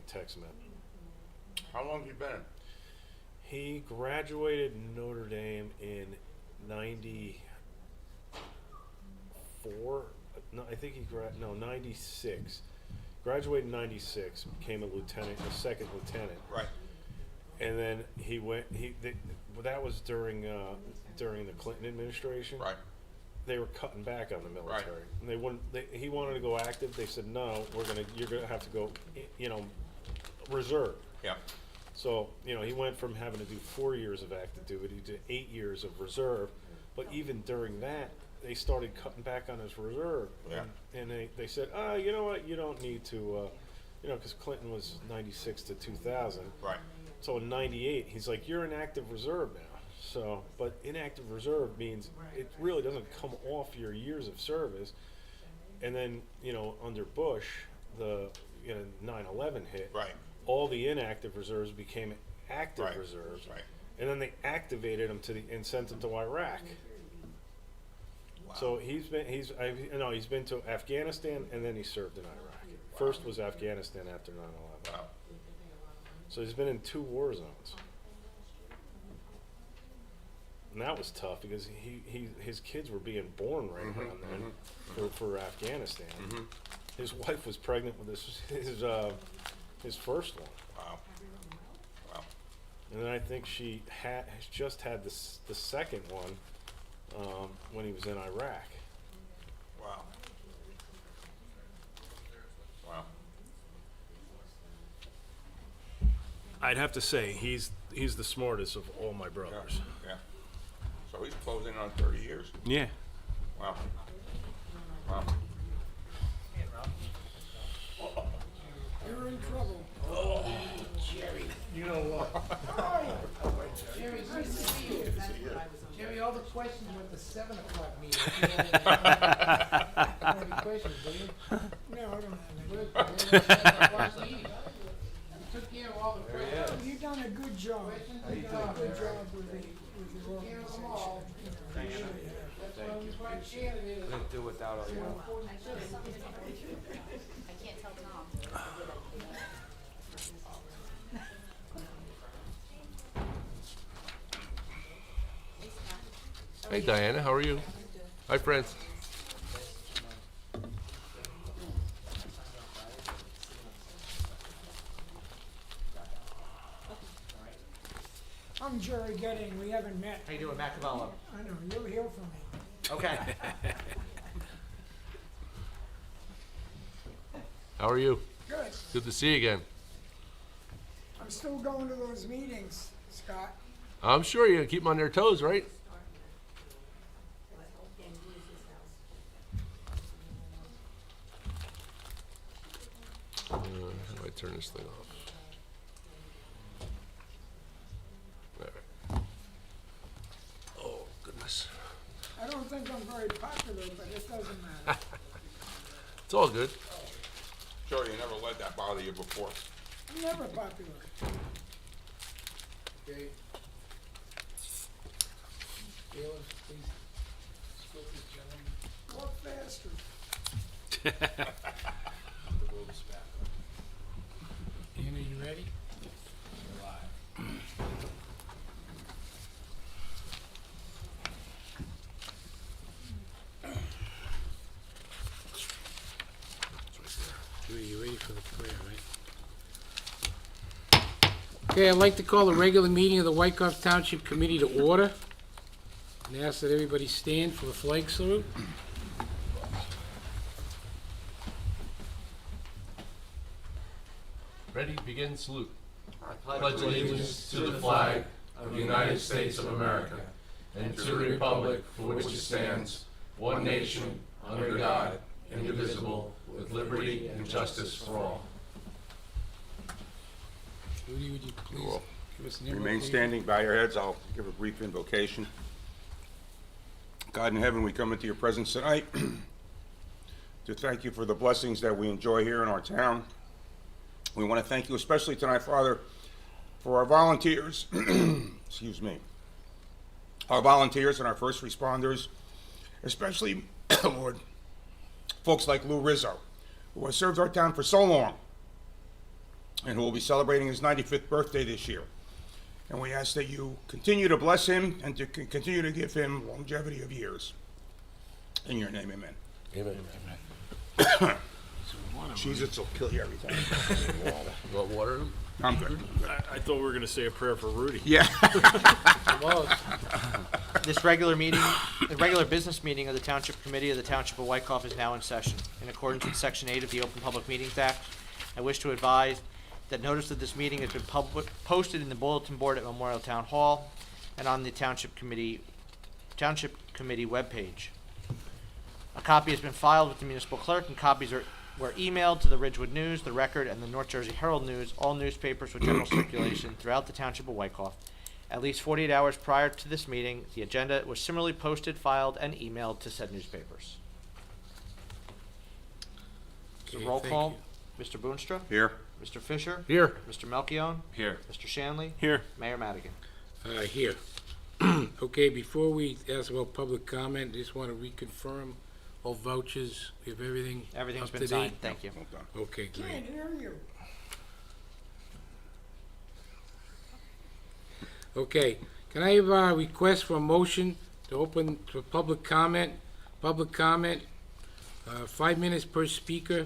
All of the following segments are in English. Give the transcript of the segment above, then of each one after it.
text him it. How long have you been? He graduated Notre Dame in '94. No, I think he 96. Graduated in '96. Became a lieutenant, a second lieutenant. Right. And then he went. That was during the Clinton administration. Right. They were cutting back on the military, Right. and they wouldn't. He wanted to go active. They said no. You're gonna have to go. Reserve. Yeah. So, he went from having to do 4 years of active duty to 8 years of reserve. But even during that, they started cutting back on his reserve. Yeah. And they said, you know what, you don't need to, because Clinton was 96 to 2000. Right. So in 98, he's like, you're in active reserve now. So, but inactive reserve means it really doesn't come off your years of service. And then, under Bush, the 9/11 hit. Right. All the inactive reserves became active Right. reserves, Right. and then they activated them and sent them to Iraq. Wow. So he's been to Afghanistan, and then he served in Iraq. First was Afghanistan after 9/11. Wow. So he's been in 2 war zones, and that was tough because his kids were being born right around then for Afghanistan. Mm-hmm. His wife was pregnant with his first one. Wow. Wow. And then I think she has just had the second one when he was in Iraq. Wow. Wow. I'd have to say he's the smartest of all my brothers. Yeah. So he's closing on 30 years. Yeah. Wow. Wow. You're in trouble. You know what? Jerry, nice to see you. Jerry, all the questions went to 7 o'clock meeting. Any questions, do you? No, I don't have any. Good. 7 o'clock meeting. You took care of all the questions. You've done a good job. You've done a good job with your Took care of them all. organization. That's why we brought Shannon in. Couldn't do without all you. I can't tell Tom. Hey Diana, how are you? Hi Francis. I'm Jerry Getting. We haven't met. How you doing, Machiavello? I know, you'll hear from me. Okay. How are you? Good. Good to see you again. I'm still going to those meetings, Scott. I'm sure you're gonna keep them on their toes, right? How do I turn this thing off? All right. Oh, goodness. I don't think I'm very popular, but it doesn't matter. It's all good. Sure, you never let that bother you before. I'm never popular. Okay. Bailiff, please. Split this gentleman. Walk faster. The road is back. Anna, you ready? You're live. Judy, you ready for the prayer, right? Okay, I'd like to call the regular meeting of the Wyckoff Township Committee to order and ask that everybody stand for the flag salute. Ready, begin, salute. I pledge allegiance to the flag of the United States of America and to the republic for which it stands, one nation, under God, indivisible, with liberty and justice for all. Judy, would you please give us an Remain invocation? standing, bow your heads. I'll give a brief invocation. God in heaven, we come into your presence tonight to thank you for the blessings that we enjoy here in our town. We want to thank you especially tonight, Father, for our volunteers, excuse me, our volunteers and our first responders, especially, Lord, folks like Lou Rizzo, who has served our town for so long. and who will be celebrating his 95th birthday this year. And we ask that you continue to bless him and to continue to give him longevity of years. In your name, amen. Jesus will kill you every time. Want water? I'm good. I thought we were gonna say a prayer for Rudy. Yeah. This regular business meeting of the Township Committee of the Township of Wykoff is now in session. In accordance with Section 8 of the Open Public Meetings Act, I wish to advise that notice of this meeting has been posted in the bulletin board at Memorial Town Hall and on the Township Committee webpage. A copy has been filed with the municipal clerk, and copies were emailed to the Ridgewood News, the Record, and the North Jersey Herald News, all newspapers with general circulation throughout the Township of Wykoff. At least 48 hours prior to this meeting, the agenda was similarly posted, filed, and emailed to said newspapers. So Okay, roll thank call, Mr. Boonstra, Here. Mr. Fisher, Here. Mr. Melchion, Here. Mr. Shanley, Here. Mayor Madigan. Here. Okay, before we ask about public comment, just want to reconfirm all vouchers, we have everything Everything's up been to signed, date? thank you. Well done. Okay, great. Can't hear you. Okay, can I have a request for a motion to open for public comment? Public comment, 5 minutes per speaker.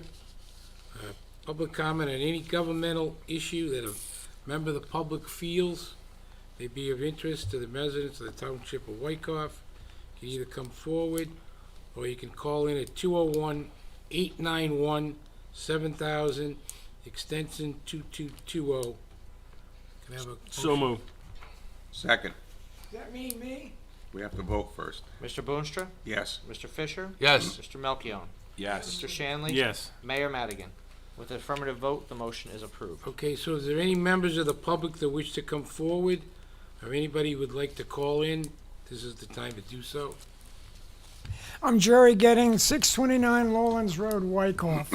Public comment on any governmental issue that a member of the public feels may be of interest to the residents of the Township of Wykoff. You can either come forward, or you can call in at 201-891-7000, extension 2220. Can I have a So motion? moved. Second. Does that mean me? We have to vote first. Mr. Boonstra, Yes. Mr. Fisher, Yes. Mr. Melchion, Yes. Mr. Shanley, Yes. Mayor Madigan. With an affirmative vote, the motion is approved. Okay, so is there any members of the public that wish to come forward, or anybody who would like to call in? This is the time to do so. I'm Jerry Getting, 629 Lowlands Road, Wykoff.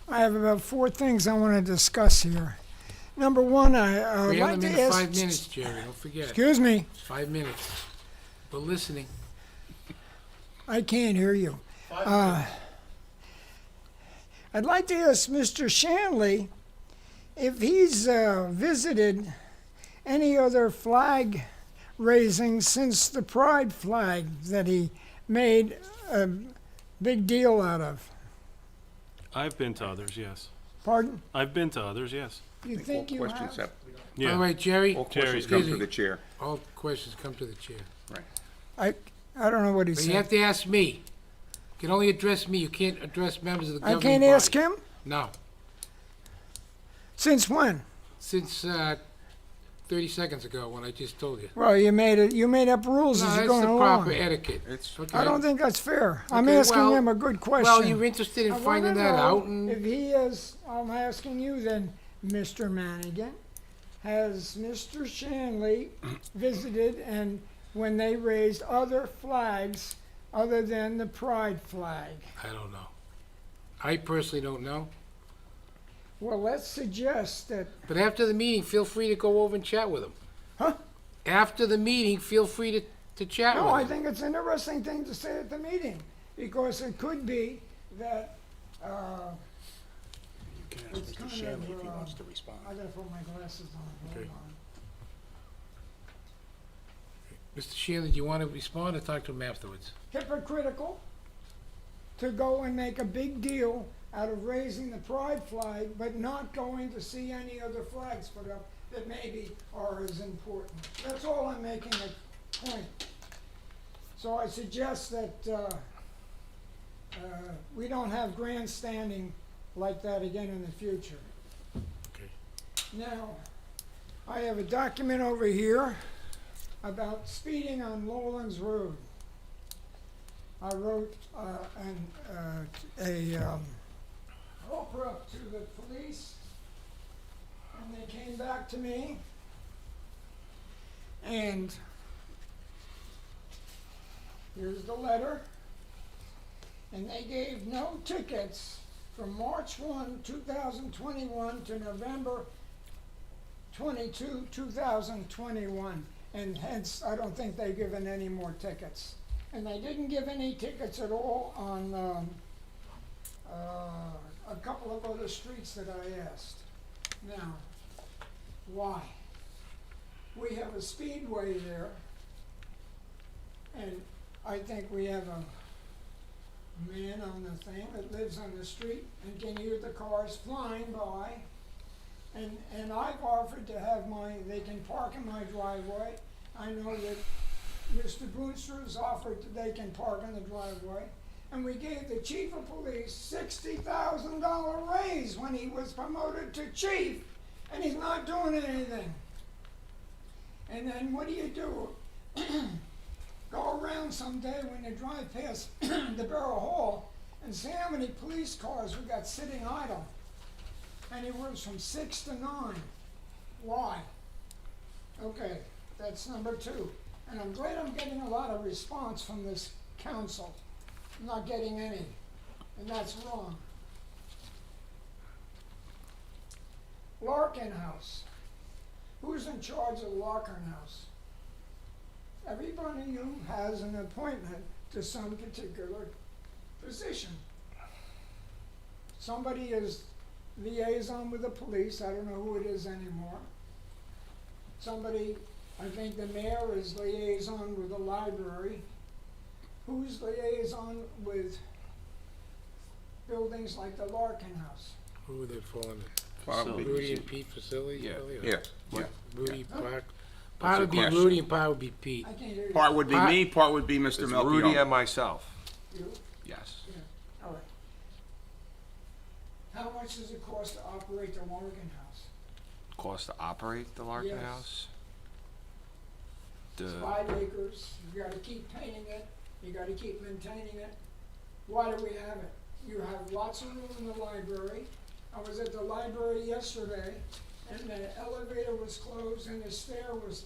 I have about 4 things I want to discuss here. Number one, I would We like have to them in ask... 5 minutes, Jerry, don't forget. Excuse me, It's 5 minutes. We're listening. I can't hear you. I'd like to ask Mr. Shanley if he's visited any other flag raising since the pride flag that he made a big deal out of. I've been to others, yes. Pardon? I've been to others, yes. You All think you questions have? Yeah. All right, Jerry, All Jerry, questions come excuse to me. the chair. all questions come to the chair. I don't know what he But you have said. to ask me. You can only address me, you can't address members of the I governing can't ask body. him? No, Since when? since 30 seconds ago, when I just told you. Well, you made up rules No, as that's you're the going proper along. etiquette. It's Okay? I don't think that's fair. I'm Okay, asking well- him a good question. Well, you're interested in I wanna finding that know out, and if he is, I'm asking you then, Mr. Manigan, has Mr. Shanley visited and when they raised other flags other than the pride flag? I don't know. I personally don't know. Well, let's suggest that, But after the meeting, feel free to go over and chat with him. Huh? After the meeting, feel free to chat no, I with him. think it's an interesting thing to say at the meeting, because it could be that, You can ask It's Mr. kind Shanley of, if he wants to respond. I gotta put my glasses on, hold Okay. on. Mr. Shanley, do you want to respond or talk to him afterwards? Hypocritical to go and make a big deal out of raising the pride flag, but not going to see any other flags put up that maybe are as important. That's all I'm making a point. So I suggest that we don't have grandstanding like that again in the future. Okay. Now, I have a document over here about speeding on Lowlands Road. I wrote a offer up to the police, and they came back to me, and here's the letter, and they gave no tickets from March 1, 2021 to November 22, 2021, and hence I don't think they've given any more tickets. And they didn't give any tickets at all on a couple of other streets that I asked. Now, why? We have a speedway there, and I think we have a man on the thing that lives on the street and can hear the cars flying by. And I've offered to have they can park in my driveway. I know that Mr. Boonster's offered that they can park in the driveway. And we gave the chief of police $60,000 raise when he was promoted to chief, and he's not doing anything. And then what do? Go around someday when you drive past the Borough Hall and see how many police cars we got sitting idle. Anywhere from 6 to 9. Why? Okay, that's number 2. And I'm glad I'm getting a lot of response from this council. I'm not getting any, and that's wrong. Larkin House. Who's in charge of Larkin House? Everybody who has an appointment to some particular position. Somebody is liaison with the police, I don't know who it is anymore. Somebody, I think the mayor is liaison with the library. Who's liaison with buildings like the Larkin House? Who would they fall in? Probably. Rudy and Pete facility? Yeah. Really? Or Yeah. Rudy, part That's a would be question. Rudy and part would be Pete. I can't hear you. Part would be me, part would be Mr. It's Melchior. Rudy and myself. You? Yes. Yeah, all right. How much does it cost to operate the Larkin House? Cost to operate the Larkin Yes. House? It's 5 acres, you gotta keep painting it, you gotta keep maintaining it. Why do we have it? You have lots of room in the library. I was at the library yesterday, and the elevator was closed and the stair was,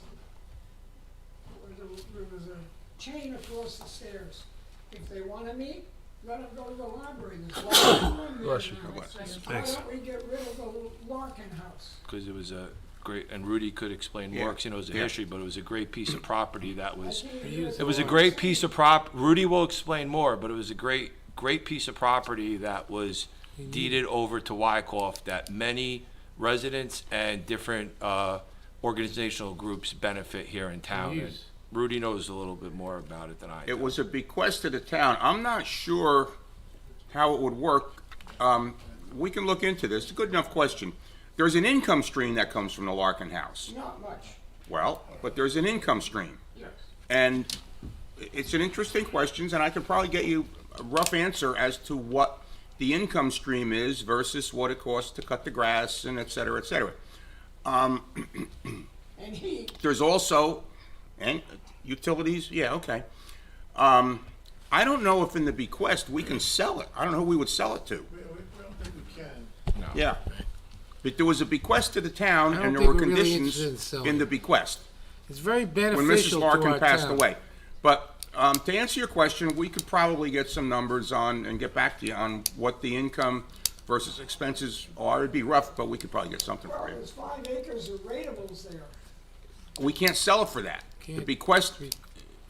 there was a chain across the stairs. If they wanna meet, let them go to the library, there's lots of room there Bless you. now. Bless you. Why don't we get rid of the Larkin House? Because it was a great, and Rudy could explain Yeah. more, 'cause he knows the Yeah. history, but it was a great piece of property that I was, can't We hear use it was a Lawrence. great piece of Rudy will explain more, but it was a great piece of property that was deeded over to Wyckoff that many residents and different organizational groups benefit here in town. And use. Rudy knows a little bit more about it than I do. It was a bequest to the town. I'm not sure how it would work. We can look into this. It's a good enough question. There's an income stream that comes from the Larkin House. Not much, Well, but there's an income stream. yes. And it's an interesting question, and I could probably get you a rough answer as to what the income stream is versus what it costs to cut the grass and et cetera, et cetera. And heat, There's also, and utilities, yeah, okay. I don't know if in the bequest we can sell it. I don't know who we would sell it to. We don't think we can. Yeah. But there was a bequest to the town, I don't and there think were we're really conditions interested in selling in the it. bequest It's very when beneficial Mrs. to our Larkin passed town. away. But to answer your question, we could probably get some numbers on and get back to you on what the income versus expenses are. It'd be rough, but we could probably get something well, for you. there's 5 acres of ratables there. We can't sell it for that. The Can't. bequest,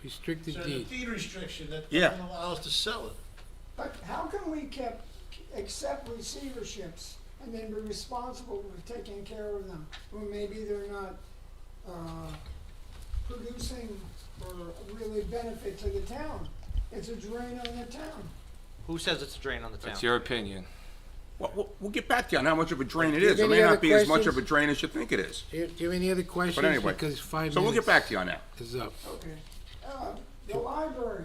Restricted So the deed. deed restriction that Yeah. doesn't allow us to sell it. But how can we accept receiverships and then be responsible for taking care of them? When maybe they're not, producing or really benefit to the town. It's a drain on the town. Who says it's a drain on the town? That's your opinion. we'll get back to you on how much of a drain it Do you is. have It may any not other be as much of a questions? drain as you think it is. Do you have any other questions? But anyway, Because 5 so we'll minutes get back to you on that. is up. Okay. The library,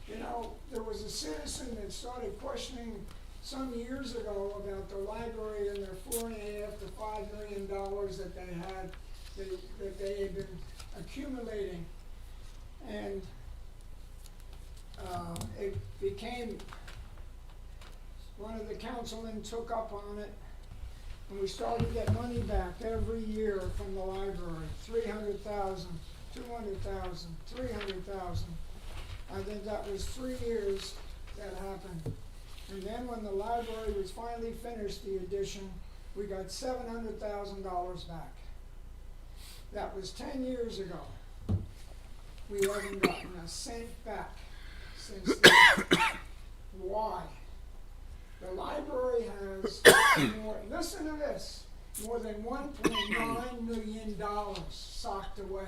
you know, there was a citizen that started questioning some years ago about the library and their $4.5 to $5 million that they had, that they had been accumulating. And, it became, one of the councilmen took up on it, and we started to get money back every year from the library, 300,000, 200,000, 300,000. I think that was 3 years that happened. And then when the library was finally finished, the addition, we got $700,000 back. That was 10 years ago. We haven't gotten a cent back since then. Why? The library has more, listen to this, more than $1.9 million socked away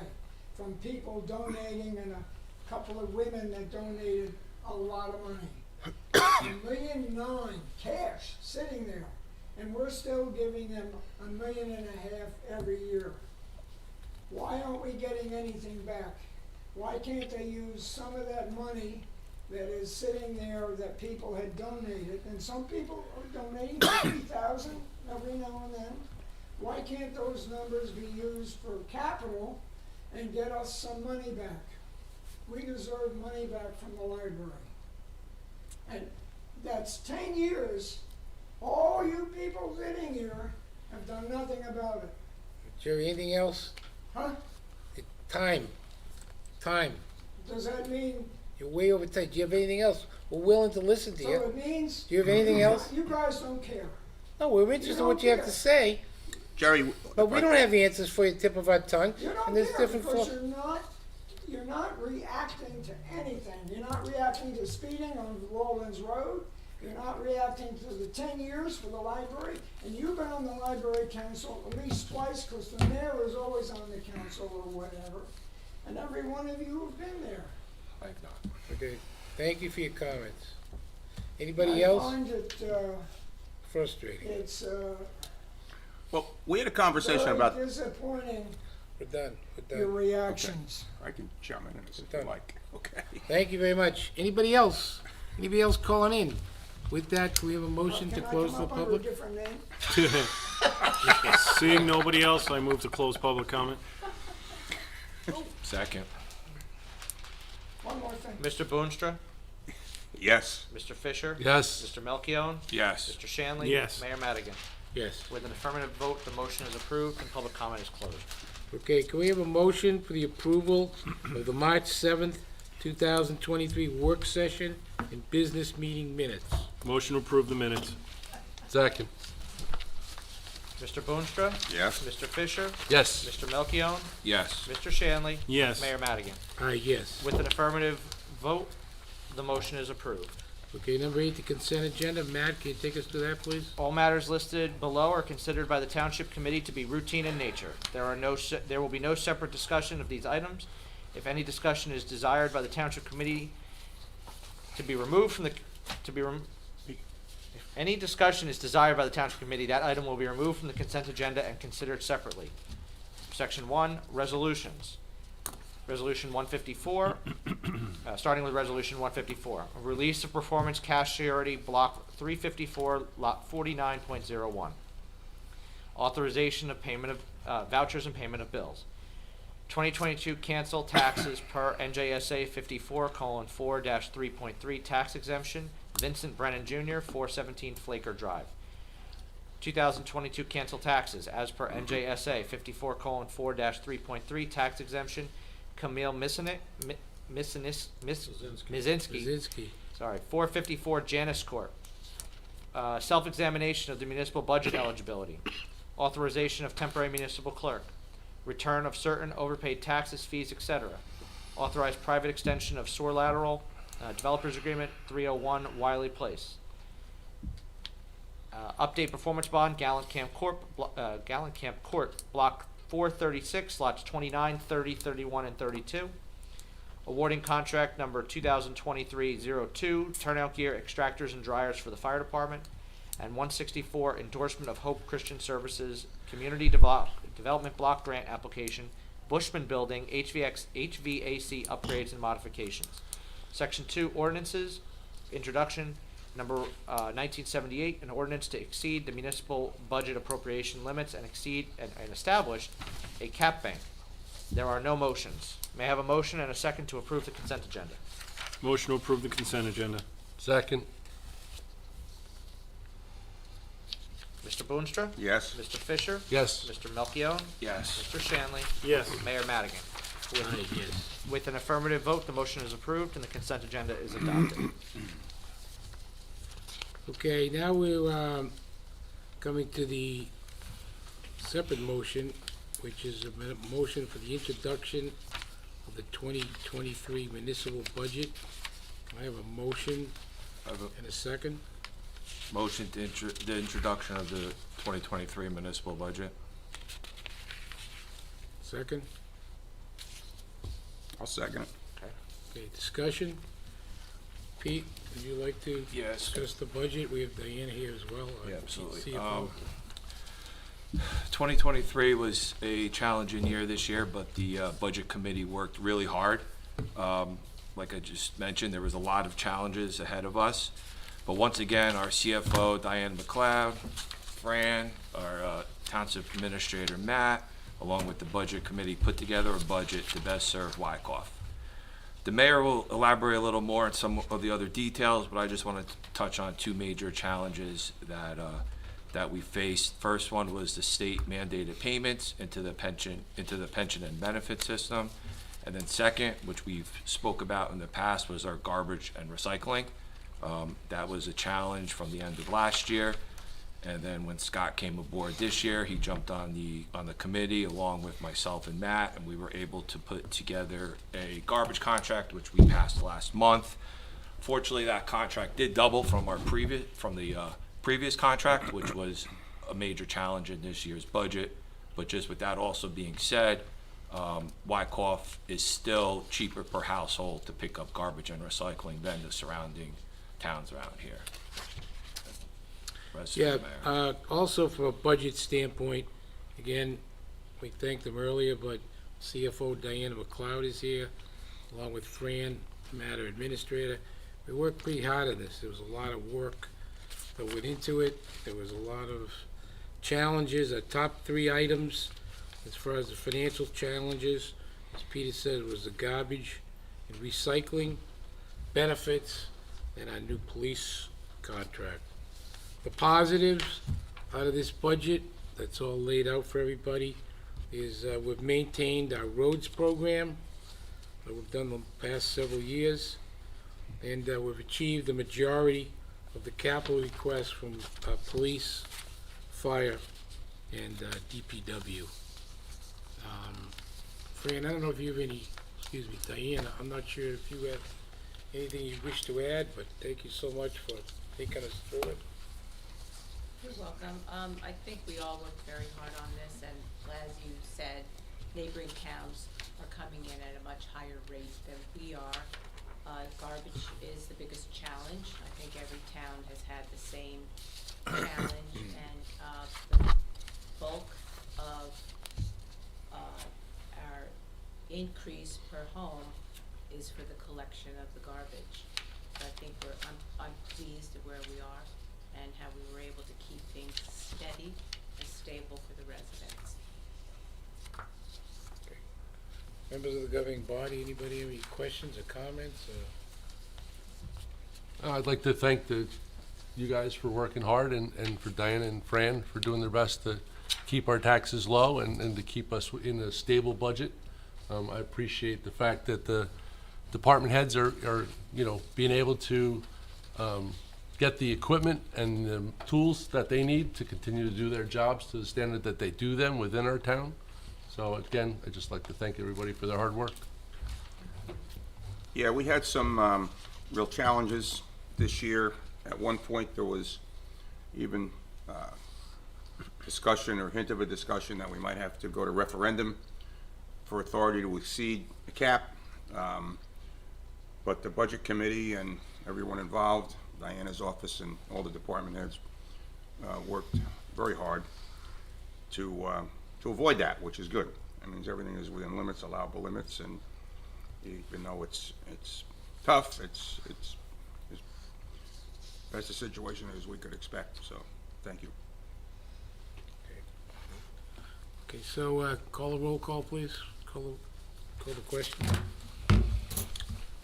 from people donating and a couple of women that donated a lot of money. $1.9 million cash sitting there, and we're still giving them $1.5 million every year. Why aren't we getting anything back? Why can't they use some of that money that is sitting there that people had donated, and some people are donating 50,000 every now and then. Why can't those numbers be used for capital and get us some money back? We deserve money back from the library. And that's 10 years. All you people sitting here have done nothing about it. Jerry, anything else? Huh? Time. Does that mean, You're way over time. Do you have anything else? We're willing to listen to so you. it means? Do you have anything else? You guys don't care. No, we're interested in what you have to say, Jerry. but we don't have the answers for you at the tip of our tongue. You don't And there's care different because fo- you're not reacting to anything. You're not reacting to speeding on Rollins Road. You're not reacting to the 10 years for the library. And you've been on the library council at least twice because the mayor is always on the council or whatever. And every one of you have been there. Okay, thank you for your comments. Anybody else? I find it, Frustrating. it's Well, we had a conversation very about. disappointing, We're done. your reactions. I can chime in if you Done. like. Okay. Thank you very much. Anybody else? Anybody else calling in? With that, can we have a motion to Can I close come the up under a public? different name? Seeing nobody else, I move to close public comment. Second. One more thing. Mr. Boonstra, Yes. Mr. Fisher, Yes. Mr. Melchiong, Yes. Mr. Shanley, Yes. Mayor Madigan. Yes. With an affirmative vote, the motion is approved and public comment is closed. Okay, can we have a motion for the approval of the March 7th, 2023 work session and business meeting minutes? Motion to approve the minutes. Second. Mr. Boonstra, Yes. Mr. Fisher, Yes. Mr. Melchiong, Yes. Mr. Shanley, Yes. Mayor Madigan. Yes. With an affirmative vote, the motion is approved. Okay, number 8, the consent agenda. Matt, can you take us through that, please? All matters listed below are considered by the Township Committee to be routine in nature. There will be no separate discussion of these items. If any discussion is desired by the Township Committee to be removed from the, if any discussion is desired by the Township Committee, that item will be removed from the consent agenda and considered separately. Section 1, resolutions. Resolution 154, starting with Resolution 154, a release of performance cash surety block 354, lot 49.01. Authorization of payment of vouchers and payment of bills. 2022 cancel taxes per NJSA 54:4-3.3 tax exemption, Vincent Brennan Jr., 417 Flaker Drive. 2022 cancel taxes as per NJSA 54:4-3.3 tax exemption, Camille Mizinski, Brzezinski. 454 Janus Court. Self-examination of the municipal budget eligibility. Authorization of temporary municipal clerk. Return of certain overpaid taxes, fees, etc. Authorized private extension of sewer lateral, developers agreement, 301 Wiley Place. Update performance bond, Gallant Camp Court, block 436, lots 29, 30, 31, and 32. Awarding contract number 2023-02, turnout gear, extractors, and dryers for the fire department. And 164, endorsement of Hope Christian Services Community Development Block Grant Application, Bushman Building, HVAC upgrades and modifications. Section 2, ordinances, introduction, number 1978, an ordinance to exceed the municipal budget appropriation limits and establish a cap bank. There are no motions. May I have a motion and a second to approve the consent agenda? Motion to approve the consent agenda. Second. Mr. Boonstra? Yes. Mr. Fisher? Yes. Mr. Melchiong? Yes. Mr. Shanley? Yes. Mayor Madigan? Yes. With an affirmative vote, the motion is approved and the consent agenda is adopted. Okay, now we're coming to the separate motion, which is a motion for the introduction of the 2023 municipal budget. Can I have a motion and a second? Motion to the introduction of the 2023 municipal budget. Second? I'll second it. Okay, discussion? Pete, would you like to Yes. discuss the budget? We have Diana here as well. Yeah, absolutely. CFO. 2023 was a challenging year this year, but the Budget Committee worked really hard. Like I just mentioned, there was a lot of challenges ahead of us. But once again, our CFO, Diane McLeod, Fran, our Township Administrator, Matt, along with the Budget Committee, put together a budget to best serve Wyckoff. The mayor will elaborate a little more on some of the other details, but I just wanted to touch on two major challenges that we faced. First one was the state mandated payments into the pension and benefit system. And then second, which we've spoke about in the past, was our garbage and recycling. That was a challenge from the end of last year. And then when Scott came aboard this year, he jumped on the committee along with myself and Matt, and we were able to put together a garbage contract, which we passed last month. Fortunately, that contract did double from the previous contract, which was a major challenge in this year's budget. But just with that also being said, Wyckoff is still cheaper per household to pick up garbage and recycling than the surrounding towns around here. Rest of Yeah, the mayor. also from a budget standpoint, again, we thanked them earlier, but CFO Diana McLeod is here, along with Fran, Matter Administrator. We worked pretty hard on this. There was a lot of work that went into it. There was a lot of challenges. Our top three items, as far as the financial challenges, as Peter said, was the garbage and recycling, benefits, and our new police contract. The positives out of this budget, that's all laid out for everybody, is we've maintained our roads program that we've done the past several years, and we've achieved the majority of the capital requests from police, fire, and DPW. Fran, I don't know if you have any, excuse me, Diana, I'm not sure if you have anything you wish to add, but thank you so much for taking us through it. You're welcome. I think we all worked very hard on this, and as you said, neighboring towns are coming in at a much higher rate than we are. Garbage is the biggest challenge. I think every town has had the same challenge, and the bulk of our increase per home is for the collection of the garbage. So I think I'm pleased at where we are and how we were able to keep things steady and stable for the residents. Members of the governing body, anybody have any questions or comments? I'd like to thank you guys for working hard and for Diana and Fran for doing their best to keep our taxes low and to keep us in a stable budget. I appreciate the fact that the department heads are being able to get the equipment and the tools that they need to continue to do their jobs to the standard that they do them within our town. So again, I'd just like to thank everybody for their hard work. Yeah, we had some real challenges this year. At one point, there was even discussion or hint of a discussion that we might have to go to referendum for authority to exceed the cap. But the Budget Committee and everyone involved, Diana's office and all the department heads, worked very hard to avoid that, which is good. That means everything is within limits, allowable limits, and even though it's tough, it's that's the situation as we could expect. So, thank you. Okay, so call a roll call, please. Call the question.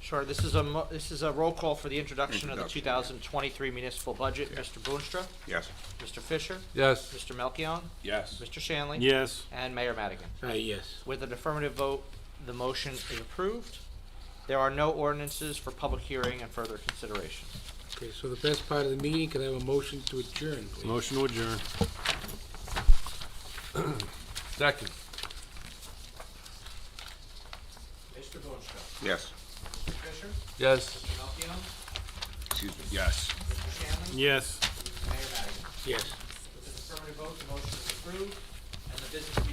Sure, this is a roll call for the introduction of the 2023 municipal budget. Mr. Boonstra, Yes. Mr. Fisher, Yes. Mr. Melchiong, Yes. Mr. Shanley. Yes. And Mayor Madigan. Yes. With an affirmative vote, the motion is approved. There are no ordinances for public hearing and further consideration. Okay, so the best part of the meeting, can I have a motion to adjourn, please? Motion to adjourn. Second. Mr. Boonstra, Yes. Mr. Fisher, Yes. Mr. Melchiong, Excuse me. Yes. Mr. Shanley, Yes. Yes. With an affirmative vote, the motion is approved, and the business